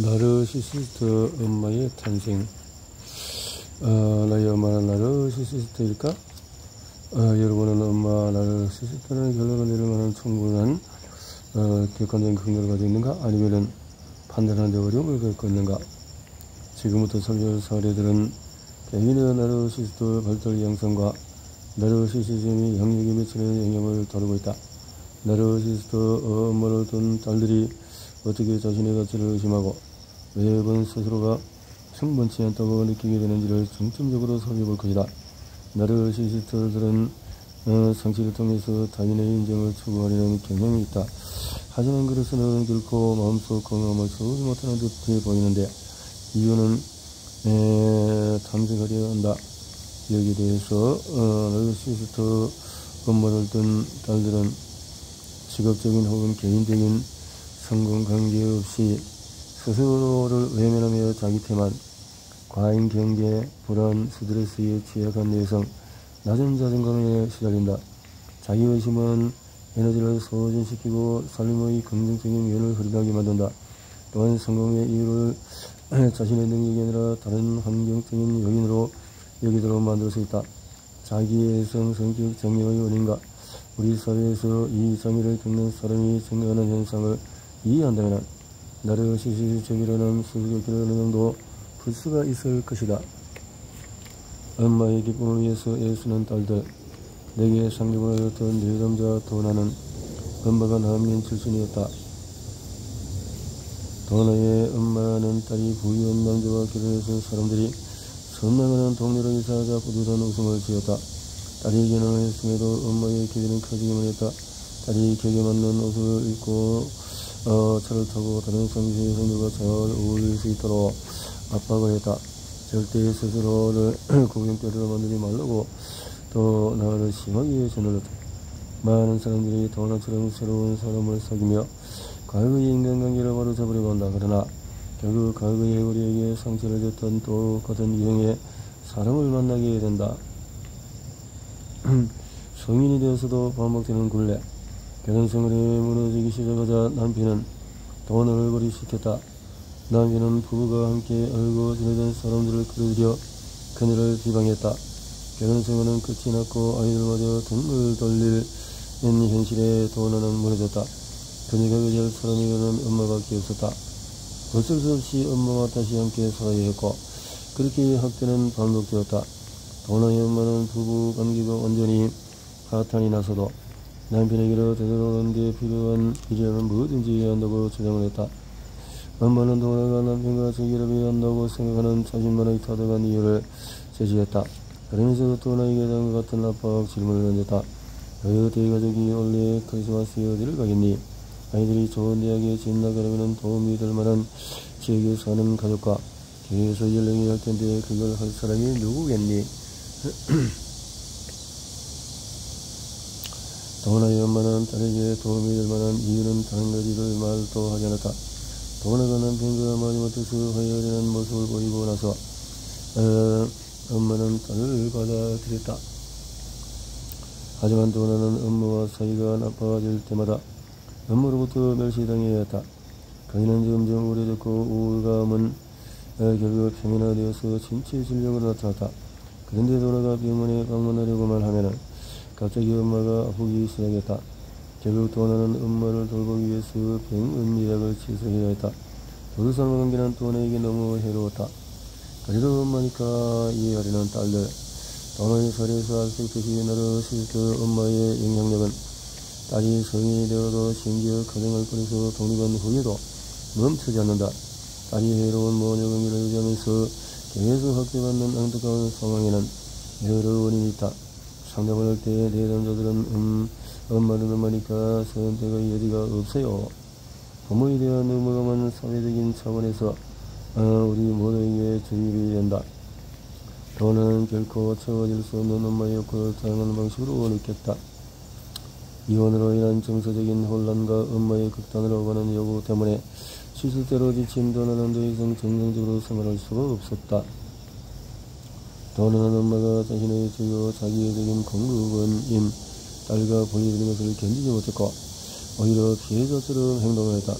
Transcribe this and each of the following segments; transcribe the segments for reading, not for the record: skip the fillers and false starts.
나르시시스트 엄마의 탄생. 나의 엄마는 나르시시스트일까? 여러분은 엄마 나르시시스트라는 결론을 내릴 만한 충분한 객관적인 근거를 가지고 있는가? 아니면은 판단하는 데 어려움을 겪고 있는가? 지금부터 설명할 사례들은 개인의 나르시시스트 발달 양상과 나르시시즘이 영역에 미치는 영향을 다루고 있다. 나르시시스트 엄마를 둔 딸들이 어떻게 자신의 가치를 의심하고 매번 스스로가 충분치 않다고 느끼게 되는지를 중점적으로 살펴볼 것이다. 나르시시스트들은 상실을 통해서 타인의 인정을 추구하려는 경향이 있다. 하지만 그것은 결코 마음속 건강함을 채우지 못하는 듯해 보이는데 이유는 탐색하려 한다. 여기에 대해서 나르시시스트 엄마를 둔 딸들은 직업적인 혹은 개인적인 성공 관계없이 스스로를 외면하며 자기 태만, 과잉 경계, 불안, 스트레스에 취약한 내성, 낮은 자존감에 시달린다. 자기의심은 에너지를 소진시키고 삶의 긍정적인 면을 흐릿하게 만든다. 또한 성공의 이유를 자신의 능력이 아니라 다른 환경적인 요인으로 여기도록 만들 수 있다. 자기애성, 성격 장애의 원인과 우리 사회에서 이 장애를 겪는 사람이 증가하는 현상을 이해한다면 나르시시즘이라는 수수께끼를 어느 정도 풀 수가 있을 것이다. 엄마의 기쁨을 위해서 애쓰는 딸들. 내게 상급을 하였던 내담자 도나는 엄마가 남인 출신이었다. 도나의 엄마는 딸이 부유한 남자와 결혼해서 사람들이 선망하는 동네로 이사하자 뿌듯한 웃음을 지었다. 딸이 결혼을 했음에도 엄마의 기대는 커지기만 했다. 딸이 격에 맞는 옷을 입고 차를 타고 다른 상시의 형들과 잘 어울릴 수 있도록 압박을 했다. 절대 스스로를 구경거리로 만들지 말라고 또 나를 심하게 전율했다. 많은 사람들이 도나처럼 새로운 사람을 사귀며 과거의 인간관계를 바로 잡으려고 한다. 그러나 결국 과거의 우리에게 상처를 줬던 똑같은 유형의 사람을 만나게 된다. 성인이 되어서도 반복되는 굴레. 결혼생활에 무너지기 시작하자 남편은 돈을 버리시켰다. 남편은 부부가 함께 알고 지내던 사람들을 끌어들여 그녀를 비방했다. 결혼생활은 끝이 났고 아이들마저 등을 돌릴 현실에 도나는 무너졌다. 그녀가 의지할 사람에게는 엄마밖에 없었다. 어쩔 수 없이 엄마와 다시 함께 살아야 했고 그렇게 학대는 반복되었다. 도나의 엄마는 부부 관계가 완전히 파탄이 나서도 남편에게로 되돌아오는 데 필요한 비전은 뭐든지 해야 한다고 주장을 했다. 엄마는 도나가 남편과 재결합해야 한다고 생각하는 자신만의 타당한 이유를 제시했다. 그러면서 도나에게 다음과 같은 압박 질문을 던졌다. 그 대가족이 원래 크리스마스에 어디를 가겠니? 아이들이 좋은 대학에 진학하려면 도움이 될 만한 지역에 사는 가족과 교회에서 연락해야 할 텐데 그걸 할 사람이 누구겠니? 도나의 엄마는 딸에게 도움이 될 만한 이유는 다른 가지를 말도 하지 않았다. 도나가 남편과 마지못해서 화해하려는 모습을 보이고 나서 엄마는 딸을 받아들였다. 하지만 도나는 엄마와 사이가 나빠질 때마다 엄마로부터 멸시당해야 했다. 그녀는 점점 우울해졌고 우울감은 결국 표면화되어서 신체 질병으로 나타났다. 그런데 도나가 병원에 방문하려고만 하면은 갑자기 엄마가 아프기 시작했다. 결국 도나는 엄마를 돌보기 위해서 병원 예약을 취소해야 했다. 두 사람의 관계는 도나에게 너무 해로웠다. 그래도 엄마니까 이해하려는 딸들. 도나의 사례에서 알 수 있듯이 나르시시스트 엄마의 영향력은 딸이 성인이 되어도 심지어 가정을 꾸려서 독립한 후에도 멈추지 않는다. 딸이 해로운 모녀 관계를 유지하면서 계속 학대받는 안타까운 상황에는 여러 원인이 있다. 상담을 할 때 내담자들은 엄마는 엄마니까 선택의 여지가 없어요. 부모에 대한 의무감은 사회적인 차원에서 우리 모두에게 주입이 된다. 도나는 결코 채워질 수 없는 엄마의 욕구를 다양한 방식으로 느꼈다. 이혼으로 인한 정서적인 혼란과 엄마의 극단으로 가는 요구 때문에 시술대로 지친 도나는 더 이상 정상적으로 생활할 수가 없었다. 도나는 엄마가 자신의 주요 자기애적인 공급원인 딸과 분리되는 것을 견디지 못했고 오히려 피해자처럼 행동을 했다.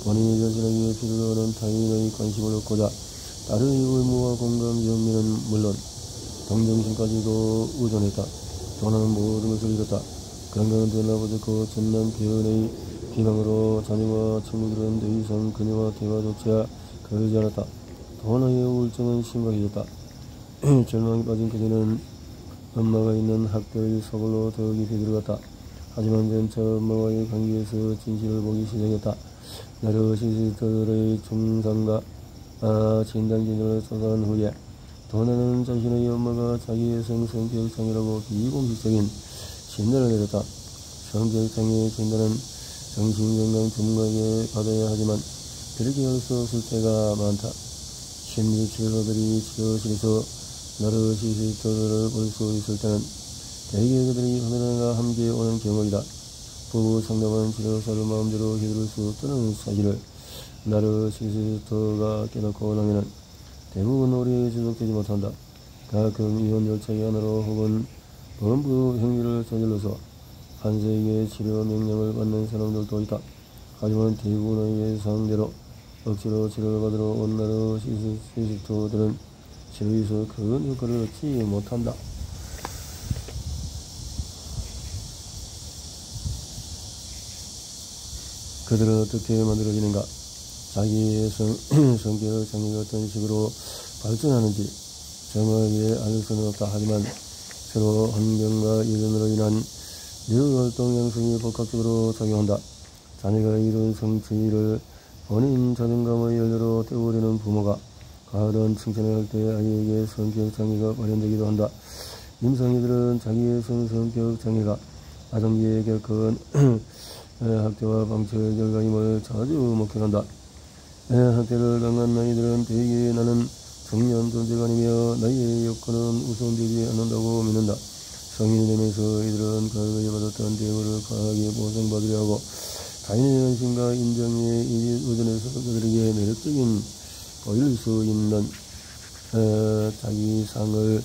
본인이 자신에게 필요로 하는 타인의 관심을 얻고자 다른 의무와 공감, 정리는 물론 동정심까지도 의존했다. 도나는 모든 것을 잃었다. 그런 것은 되나보졌고 전난 표현의 비방으로 자녀와 친구들은 더 이상 그녀와 대화조차 그러지 않았다. 도나의 우울증은 심각해졌다. 절망에 빠진 그녀는 엄마가 있는 학교의 서울로 더 깊이 들어갔다. 하지만 점차 엄마와의 관계에서 진실을 보기 시작했다. 나르시시스트의 중상과 진단기준을 조사한 후에 도나는 자신의 엄마가 자기의 성격장애라고 비공식적인 진단을 내렸다. 성격장애 진단은 정신건강 전문가에게 받아야 하지만 그렇게 할 수 없을 때가 많다. 심리치료사들이 치료실에서 나르시시스트를 볼 수 있을 때는 대개 그들이 화면과 함께 오는 경우이다. 부부 상담은 치료사를 마음대로 휘두를 수 없다는 사실을 나르시시스트가 깨닫고 나면은 대부분 오래 지속되지 못한다. 가끔 이혼 절차의 하나로 혹은 범부 행위를 저질러서 한세에게 치료 명령을 받는 사람들도 있다. 하지만 대부분의 예상대로 억지로 치료를 받으러 온 나르시시스트들은 치료에서 큰 효과를 얻지 못한다. 그들은 어떻게 만들어지는가? 자기의 성격 장애가 어떤 식으로 발전하는지 정확하게 알 수는 없다. 하지만 서로 환경과 이론으로 인한 뇌활동 양성이 복합적으로 작용한다. 자녀가 이룬 성취를 본인 자존감의 연료로 때우려는 부모가 과한 칭찬을 할 때 아이에게 성격 장애가 발현되기도 한다. 임상의들은 자기의 성격 장애가 아동기에 겪은 학대와 방치의 결과임을 자주 목격한다. 학대를 당한 아이들은 대개 나는 청년 존재가 아니며 나의 여건은 우선되지 않는다고 믿는다. 성인이 되면서 이들은 과거에 받았던 대우를 과하게 보상받으려 하고 타인의 관심과 인정에 의존해서 그들에게 매력적인 보일 수 있는 자기상을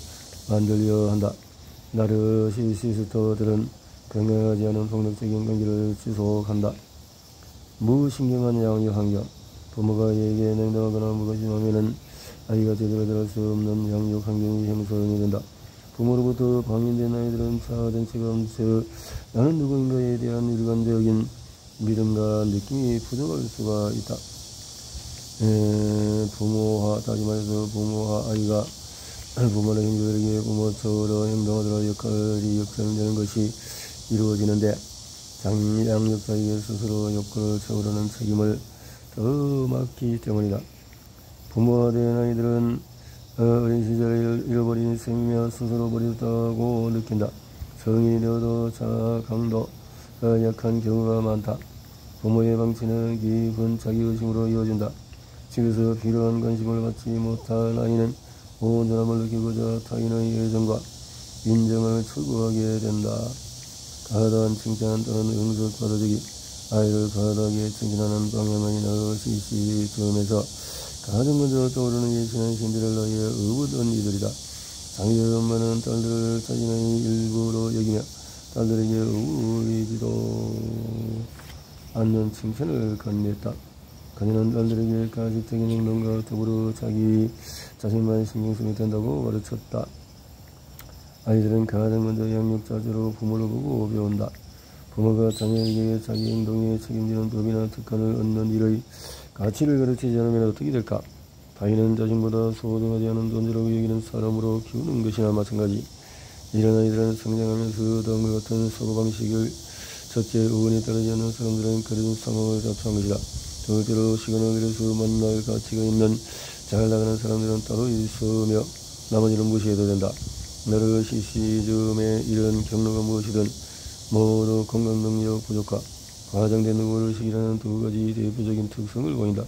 만들려 한다. 나르시시스트들은 건강하지 않은 폭력적인 관계를 지속한다. 무신경한 양육 환경. 부모가 아이에게 냉담하거나 무관심하면은 아이가 제대로 들을 수 없는 양육 환경이 형성이 된다. 부모로부터 방임된 아이들은 자아정체가 없어 나는 누구인가에 대한 일관적인 믿음과 느낌이 부족할 수가 있다. 부모와 다시 말해서 부모와 아이가 부모의 형제들에게 부모처럼 행동하도록 역할이 역전되는 것이 이루어지는데 양육자에게 스스로 욕구를 채우려는 책임을 더 맡기 때문이다. 부모가 된 아이들은 어린 시절을 잃어버린 셈이며 스스로 버렸다고 느낀다. 성인이 되어도 자아 강도가 약한 경우가 많다. 부모의 방치는 깊은 자기의심으로 이어진다. 집에서 필요한 관심을 받지 못한 아이는 온전함을 느끼고자 타인의 애정과 인정을 추구하게 된다. 과다한 칭찬 또는 응석 받아주기. 아이를 과다하게 칭찬하는 방향의 나르시시즘에서 가장 먼저 떠오르는 예시는 신데렐라의 의붓은 이들이다. 장녀의 엄마는 딸들을 자신의 일부로 여기며 딸들에게 의울이지도 않는 칭찬을 건넸다. 그녀는 딸들에게 가식적인 행동과 더불어 자기 자신만 신경 쓰면 된다고 가르쳤다. 아이들은 가장 먼저 양육자재로 부모를 보고 배운다. 부모가 자녀에게 자기 행동에 책임지는 법이나 특권을 얻는 일의 가치를 가르치지 않으면 어떻게 될까? 타인은 자신보다 소중하지 않은 존재라고 여기는 사람으로 키우는 것이나 마찬가지. 이런 아이들은 성장하면서 다음과 같은 사고방식을 첫째, 의원에 따르지 않는 사람들은 그런 상황을 자초한 것이다. 둘째로 시간을 들여서 만날 가치가 있는 잘 나가는 사람들은 따로 있으며 나머지는 무시해도 된다. 나르시시즘의 이런 경로가 무엇이든 모두 건강능력 부족과 과장된 의식이라는 두 가지 대표적인 특성을 보인다.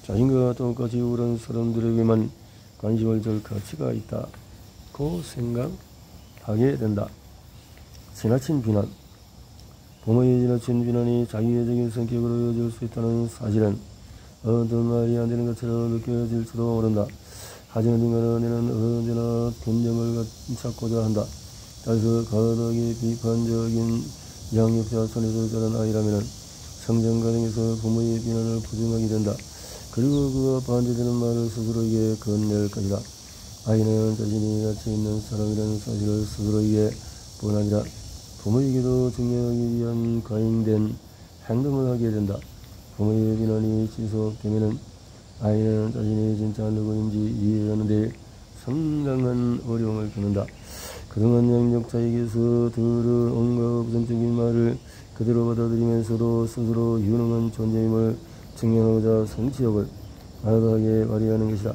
자신과 똑같이 우울한 사람들에게만 관심을 줄 가치가 있다고 생각하게 된다. 지나친 비난. 부모의 지나친 비난이 자기애적인 성격으로 이어질 수 있다는 사실은 어떤 말이 안 되는 것처럼 느껴질지도 모른다. 하지만 인간은 언제나 균형을 찾고자 한다. 따라서 과도하게 비판적인 양육자 손에서 자란 아이라면 성장 과정에서 부모의 비난을 부정하게 된다. 그리고 그가 반대되는 말을 스스로에게 건넬 것이다. 아이는 자신이 가치 있는 사람이라는 사실을 스스로에게 뿐 아니라 부모에게도 증명하기 위한 과잉된 행동을 하게 된다. 부모의 비난이 지속되면 아이는 자신이 진짜 누구인지 이해하는 데 상당한 어려움을 겪는다. 그동안 양육자에게서 들은 온갖 부정적인 말을 그대로 받아들이면서도 스스로 유능한 존재임을 증명하고자 성취욕을 과다하게 발휘하는 것이다.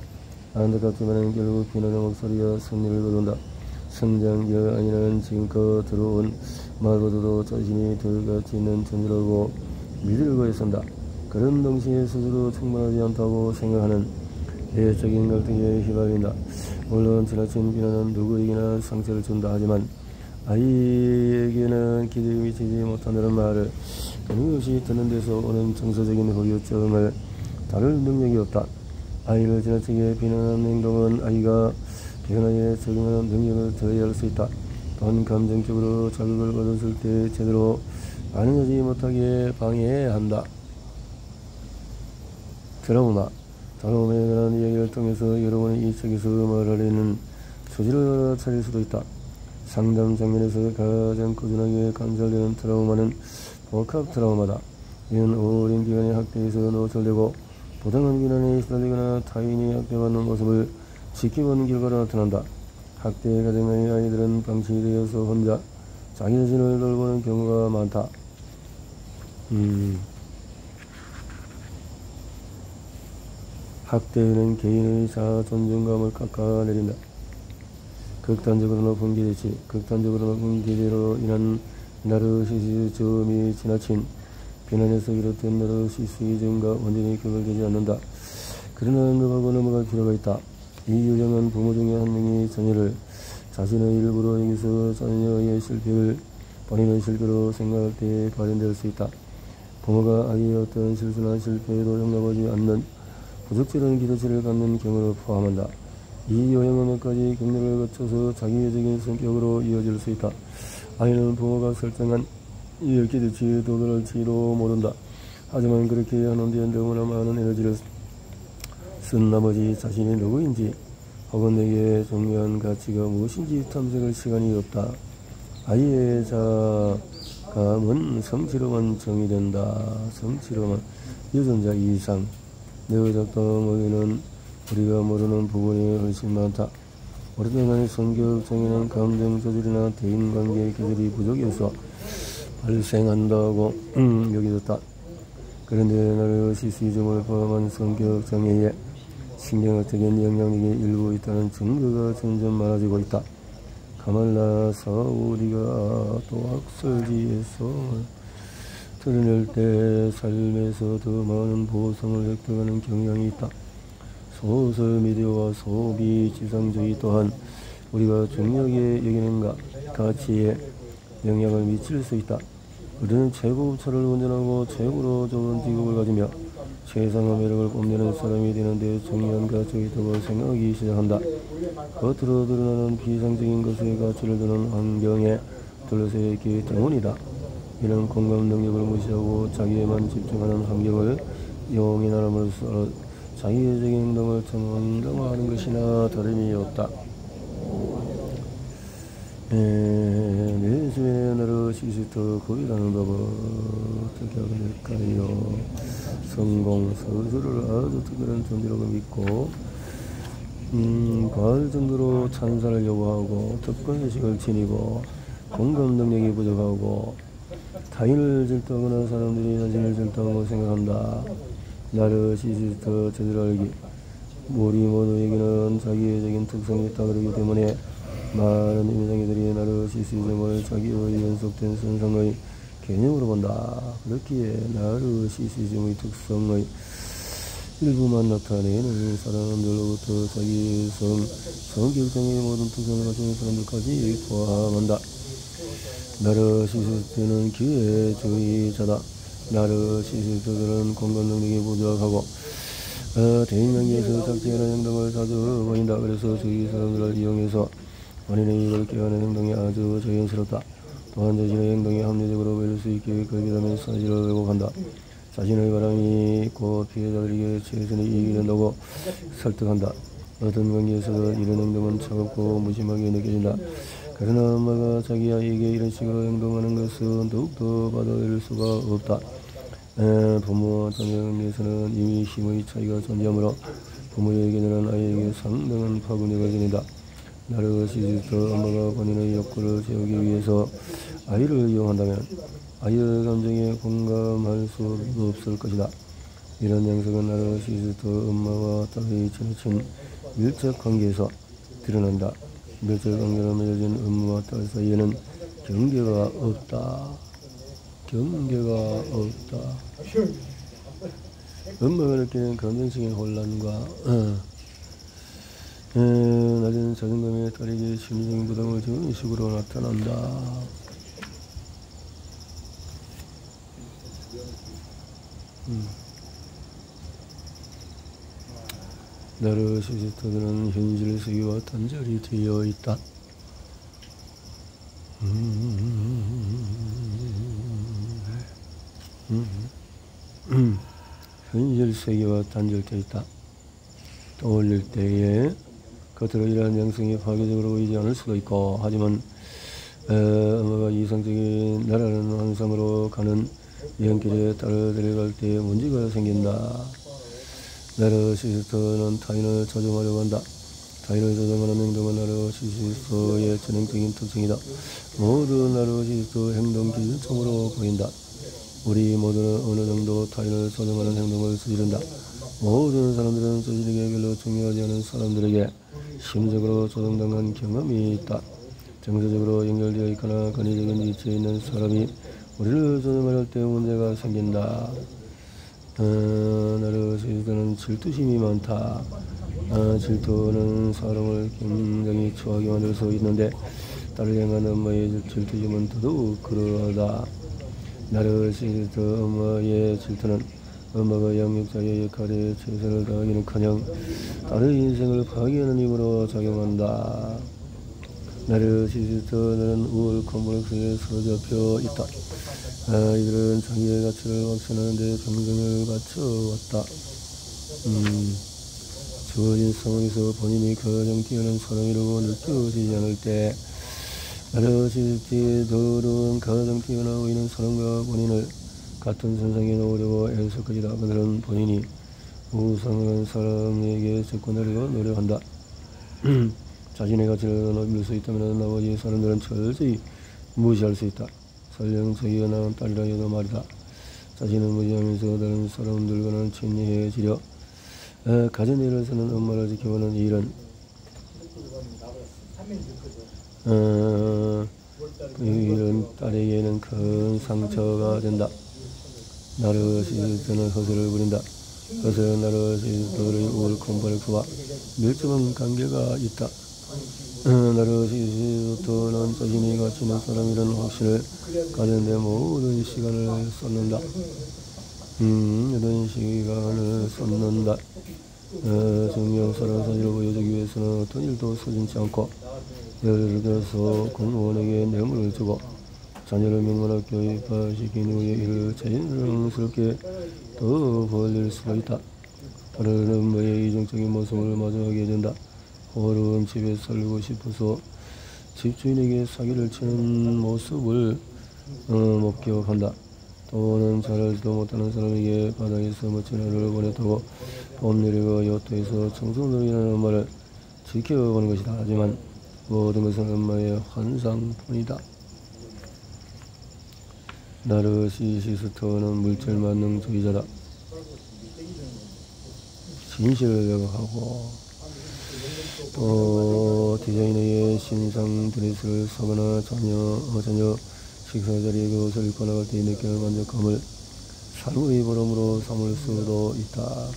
안타깝지만 결국 비난의 목소리가 승리를 거둔다. 성장기의 아이는 지금껏 들어온 말보다도 자신이 더 가치 있는 존재라고 믿으려고 애쓴다. 그런 동시에 스스로 충분하지 않다고 생각하는 내적인 갈등에 휘말린다. 물론 지나친 비난은 누구에게나 상처를 준다 하지만 아이에게는 기대에 미치지 못한다는 말을 끊임없이 듣는 데서 오는 정서적인 후유증을 다룰 능력이 없다. 아이를 지나치게 비난하는 행동은 아이가 변화에 적응하는 능력을 더해할 수 있다. 또한 감정적으로 자극을 받았을 때 제대로 반응하지 못하게 방해한다. 트라우마에 관한 이야기를 통해서 여러분이 이 책에서 말하려는 소지를 차릴 수도 있다. 상담 장면에서 가장 꾸준하게 관찰되는 트라우마는 복합 트라우마다. 이는 오랜 기간의 학대에서 노출되고 부당한 비난에 시달리거나 타인이 학대받는 모습을 지켜본 결과로 나타난다. 학대 가정의 아이들은 방치되어서 혼자 자기 자신을 돌보는 경우가 많다. 학대는 개인의 자아 존중감을 깎아내린다. 극단적으로 높은 기대치, 극단적으로 높은 기대로 인한 나르시시즘이 지나친 비난에서 비롯된 나르시시즘과 완전히 구별되지 않는다. 그러나 언급하고 넘어갈 필요가 있다. 이 유형은 부모 중에 한 명이 자녀를 자신의 일부러 여기서 자녀의 실패를 본인의 실패로 생각할 때 발현될 수 있다. 부모가 아이의 어떤 실수나 실패에도 용납하지 않는 부적절한 기대치를 갖는 경우를 포함한다. 이 요형은 몇 가지 경로를 거쳐서 자기애적인 성격으로 이어질 수 있다. 아이는 부모가 설정한 이 기대치에 도달할지도 모른다. 하지만 그렇게 하는데 너무나 많은 에너지를 쓴 나머지 자신이 누구인지 혹은 내게 중요한 가치가 무엇인지 탐색할 시간이 없다. 아이의 자감은 성취로만 정의된다. 성취로만. 유전자 이상. 뇌작동에는 우리가 모르는 부분이 훨씬 많다. 오랫동안 성격장애는 감정 조절이나 대인관계의 기술이 부족해서 발생한다고 여겨졌다. 그런데 나르시시즘을 포함한 성격장애에 신경학적인 영향력이 일부 있다는 증거가 점점 많아지고 있다. 카말라 사우리가 또 학설지에서 드러낼 때 삶에서 더 많은 보상을 획득하는 경향이 있다. 소설 미디어와 소비 지상주의 또한 우리가 중요하게 여기는 가치에 영향을 미칠 수 있다. 우리는 최고차를 운전하고 최고로 좋은 직업을 가지며 최상의 매력을 뽐내는 사람이 되는데 중요한 가치가 있다고 생각하기 시작한다. 겉으로 드러나는 비상적인 것에 가치를 두는 환경에 둘러싸여 있기 때문이다. 이는 공감 능력을 무시하고 자기에만 집중하는 환경을 용인함으로써 자기애적인 행동을 정당화하는 것이나 다름이 없다. 내 주변에 나르시시스트 거의라는 법은 어떻게 하게 될까요? 성공, 스스로를 아주 특별한 존재라고 믿고 과할 정도로 찬사를 요구하고 특권의식을 지니고 공감 능력이 부족하고 타인을 질투하거나 사람들이 자신을 질투하고 생각한다. 나르시시스트 제대로 알기. 우리 모두에게는 자기애적인 특성이 있다. 그러기 때문에 많은 임상의들이 나르시시즘을 자기의 연속된 선상의 개념으로 본다. 그렇기에 나르시시즘의 특성의 일부만 나타내는 사람들로부터 자기의 성격장애의 모든 특성을 가진 사람들까지 포함한다. 나르시시스트는 기회주의자다. 나르시시스트들은 공감 능력이 부족하고 대인관계에서 적절한 행동을 자주 보인다. 그래서 주위 사람들을 이용해서 본인의 이익을 꾀하는 행동이 아주 자연스럽다. 또한 자신의 행동이 합리적으로 보일 수 있게 그렇게라면 사실을 왜곡한다. 자신의 바람이 곧 피해자들에게 최선의 이익이 된다고 설득한다. 어떤 관계에서도 이런 행동은 차갑고 무심하게 느껴진다. 그러나 엄마가 자기 아이에게 이런 식으로 행동하는 것은 더욱더 받아들일 수가 없다. 부모와 자녀 관계에서는 이미 힘의 차이가 존재하므로 부모의 견해는 아이에게 상당한 파급력을 지닌다. 나르시시스트 엄마가 본인의 욕구를 채우기 위해서 아이를 이용한다면 아이의 감정에 공감할 수 없을 것이다. 이런 양식은 나르시시스트 엄마와 딸의 지나친 밀접 관계에서 드러난다. 밀접 관계로 맺어진 엄마와 딸 사이에는 경계가 없다. 경계가 없다. 엄마가 느끼는 감정적인 혼란과 낮은 자존감에 딸에게 심리적인 부담을 주는 식으로 나타난다. 나르시시스트들은 현실 세계와 단절이 되어 있다. 현실 세계와 단절되어 있다. 떠올릴 때에 겉으로 이러한 양성이 파괴적으로 보이지 않을 수도 있고, 하지만 엄마가 이상적인 나라는 환상으로 가는 여행길에 딸을 데려갈 때 문제가 생긴다. 나르시시스트는 타인을 조종하려고 한다. 타인을 조종하는 행동은 나르시시스트의 전형적인 특징이다. 모든 나르시시스트 행동 기준점으로 보인다. 우리 모두는 어느 정도 타인을 조종하는 행동을 저지른다. 모든 사람들은 자신에게 별로 중요하지 않은 사람들에게 심리적으로 조종당한 경험이 있다. 정서적으로 연결되어 있거나 권위적인 위치에 있는 사람이 우리를 조종할 때 문제가 생긴다. 나르시시스트는 질투심이 많다. 질투는 사람을 굉장히 추하게 만들 수 있는데 딸을 향한 엄마의 질투심은 더더욱 그러하다. 나르시시스트 엄마의 질투는 엄마가 양육자의 역할에 최선을 다하기는커녕 딸의 인생을 파괴하는 힘으로 작용한다. 나르시시스트는 우월 콤플렉스에 사로잡혀 있다. 이들은 자기의 가치를 확신하는 데 평생을 바쳐왔다. 주어진 상황에서 본인이 가장 뛰어난 사람이라고 느껴지지 않을 때 나르시시스트들은 가장 뛰어나 보이는 사람과 본인을 같은 선상에 놓으려고 애쓸 것이다. 그들은 본인이 우상한 사람에게 접근하려고 노력한다. 자신의 가치를 높일 수 있다면 나머지 사람들은 철저히 무시할 수 있다. 설령 자기가 낳은 딸이라 해도 말이다. 자신을 무시하면서 다른 사람들과는 친해지려 가진 일을 쓰는 엄마를 지켜보는 일은 이런 딸에게는 큰 상처가 된다. 나르시시스트는 허세를 부린다. 허세는 나르시시스트의 우월 콤플렉스와 밀접한 관계가 있다. 나르시시스트는 자신이 가치 있는 사람이라는 확신을 가진 데 모든 시간을 쏟는다. 모든 시간을 쏟는다. 중요한 사람 사실을 보여주기 위해서는 어떤 일도 서슴지 않고, 예를 들어서 공무원에게 뇌물을 주고 자녀를 명문학교에 입학시킨 후에 이를 자연스럽게 더 벌릴 수가 있다. 다른 엄마의 이중적인 모습을 마주하게 된다. 호르몬 집에 살고 싶어서 집주인에게 사기를 치는 모습을 목격한다. 또는 잘 알지도 못하는 사람에게 바닥에서 멋진 하루를 보냈다고 돈 내리고 요트에서 청소년이라는 엄마를 지켜보는 것이다. 하지만 모든 것은 엄마의 환상뿐이다. 나르시시스트는 물질만능주의자다. 진실을 왜곡하고 또 디자이너의 신상 드레스를 사거나 저녁 식사 자리에 그것을 입고 나갈 때 느끼는 만족감을 삶의 보람으로 삼을 수도 있다.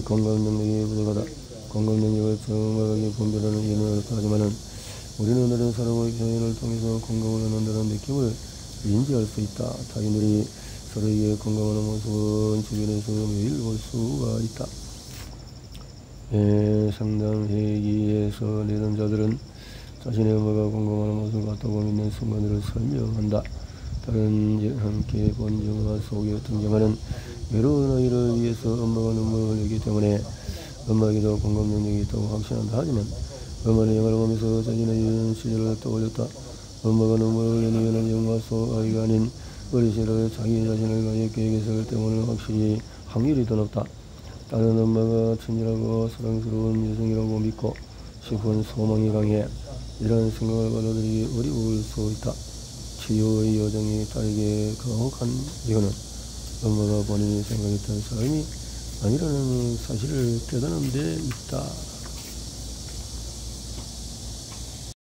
공감 능력이 부족하다. 공감 능력을 정확하게 분별하는 이유는 어렵다 하지만은 우리는 다른 사람의 표현을 통해서 공감을 얻는다는 느낌을 인지할 수 있다. 타인들이 서로에게 공감하는 모습은 주변에서 매일 볼 수가 있다. 상담 회의에서 내담자들은 자신의 엄마가 공감하는 것을 같다고 믿는 순간들을 설명한다. 다른 함께 본 영화 속에 등장하는 외로운 아이를 위해서 엄마가 눈물을 흘리기 때문에 엄마에게도 공감 능력이 있다고 확신한다. 하지만 엄마는 영화를 보면서 자신의 유년 시절을 떠올렸다. 엄마가 눈물을 흘리는 이유는 영화 속 아이가 아닌 어린 시절에 자기 자신을 가질 계획했을 때문에 확률이 더 높다. 다른 엄마가 친절하고 사랑스러운 여성이라고 믿고 싶은 소망이 강해 이러한 생각을 받아들이기 어려울 수 있다. 치유의 여정이 딸에게 가혹한 이유는 엄마가 본인이 생각했던 삶이 아니라는 사실을 깨닫는 데 있다.